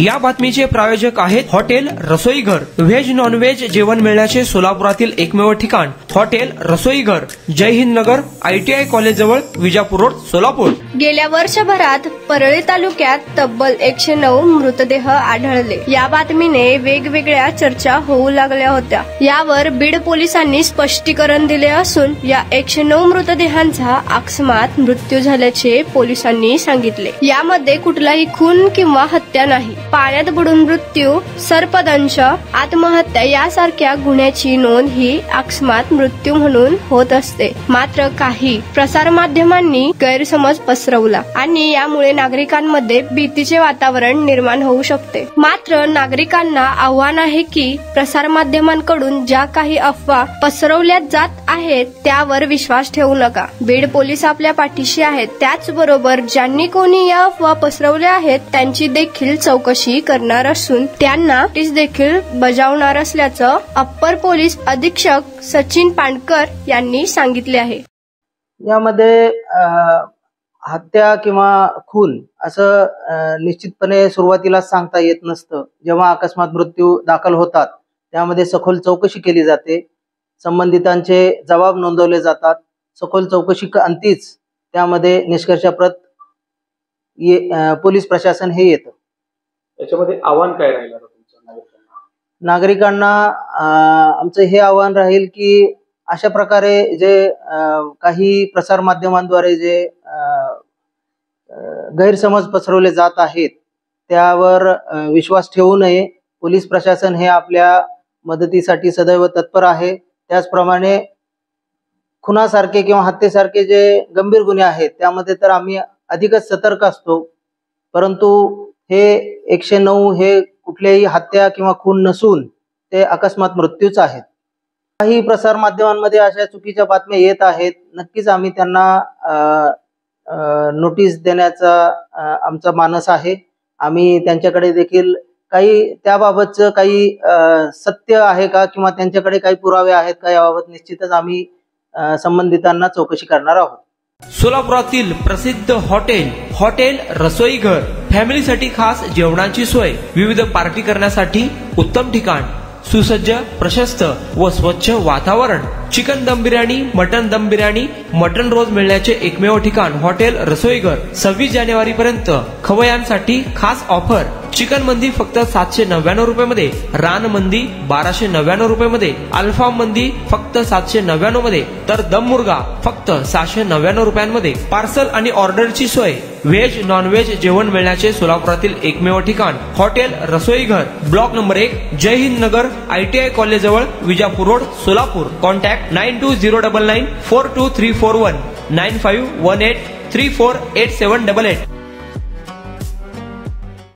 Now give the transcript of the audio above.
या बातमीचे प्रायोजक आहेत हॉटेल रसोई घर। व्हेज नॉन व्हेज जेवण मिळण्याचे सोलापुरातील एकमेव ठिकाण हॉटेल रसोई घर, जय हिंद नगर, ITI कॉलेज जवळ, विजापूर रोड, सोलापूर। गेल्या वर्षभरात परळी तालुक्यात तब्बल 109 मृतदेह आढळले। या बातमीने वेगवेगळ्या चर्चा होऊ लागल्या होत्या। यावर बीड पोलिसांनी स्पष्टीकरण दिले असून या 109 मृतदेहांचा अकस्मात मृत्यू झाल्याचे पोलिसांनी सांगितले। यामध्ये कुठलाही खून किंवा हत्या नाही। पाण्यात बुडून मृत्यू, सर्पदंश, आत्महत्या यासारख्या गुन्ह्याची नोंद ही अकस्मात मृत्यू म्हणून होत असते। मात्र काही प्रसार माध्यमांनी गैरसमज पसरवला आणि यामुळे नागरिकांमध्ये भीतीचे वातावरण निर्माण होऊ शकते। मात्र नागरिकांना आव्हान आहे की प्रसार माध्यमांकडून ज्या काही अफवा पसरवल्या जात आहेत त्यावर विश्वास ठेवू नका। बीड पोलीस आपल्या पाठीशी आहेत। त्याचबरोबर ज्यांनी कोणी या अफवा पसरवल्या आहेत त्यांची देखील चौकशी करणार असून त्यांना नोटीस देखील बजावणार असल्याचं अप्पर पोलीस अधीक्षक सचिन पांडकर यांनी सांगितले आहे। यामध्ये हत्या किंवा खून असं निश्चितपणे सुरुवातीला सांगता येत नसतं। जेव्हा अकस्मात मृत्यू दाखल होतात त्यामध्ये सखोल चौकशी केली जाते, संबंधितांचे जबाब नोंदवले जातात। सखोल चौकशी अंतीच त्यामध्ये निष्कर्षाप्रत पोलीस प्रशासन हे येतं। याच्यामध्ये आव्हान काय राहील नागरिकांना? आमचं हे आव्हान राहील की अशा प्रकारे जे काही प्रसार माध्यमांद्वारे जे गैरसमज पसरवले जात आहेत त्यावर विश्वास ठेवू नये। पोलीस प्रशासन हे आपल्या मदतीसाठी सदैव तत्पर आहे। त्याचप्रमाणे खुनासारखे किंवा हत्येसारखे जे गंभीर गुन्हे आहेत त्यामध्ये तर आम्ही अधिकच सतर्क असतो, परंतु हे 109 हे कुठल्याही हत्या किंवा खून नसून ते अकस्मात मृत्यूच आहेत। काही प्रसार माध्यमांमध्ये अशा चुकीच्या बातम्या येत आहेत। नक्कीच आम्ही त्यांना नोटीस देण्याचा आमचा मानस आहे। आम्ही त्यांच्याकडे देखील काही त्याबाबतचं काही सत्य आहे का किंवा त्यांच्याकडे काही पुरावे आहेत का याबाबत निश्चितच आम्ही संबंधितांना चौकशी करणार आहोत। सोलापुरातील प्रसिद्ध हॉटेल रसोई घर, फॅमिलीसाठी खास जेवणाची सोय, विविध पार्टी करण्यासाठी उत्तम ठिकाण, सुसज्ज, प्रशस्त व स्वच्छ वातावरण, चिकन दम बिर्याणी, मटन दम बिर्याणी, मटन रोज मिळण्याचे एकमेव ठिकाण हॉटेल रसोई घर। 26 जानेवारी पर्यंत खवय्यांसाठी खास ऑफर। चिकन मंदी फक्त 799 रुपये मध्ये, रान मंदी 1299 रुपये मध्ये, अल्फाम मंदी फक्त 799 मध्ये, तर दम मुर्गा फक्त 699 रुपयांमध्ये। पार्सल आणि ऑर्डरची सोय, व्हेज नॉन व्हेज जेवण मिळण्याचे सोलापुरातील एकमेव ठिकाण हॉटेल रसोई घर, ब्लॉक नंबर 1, जय हिंद नगर, ITI कॉलेज जवळ, विजापूर रोड, सोलापूर। कॉन्टॅक्ट 9209942341 9518348788।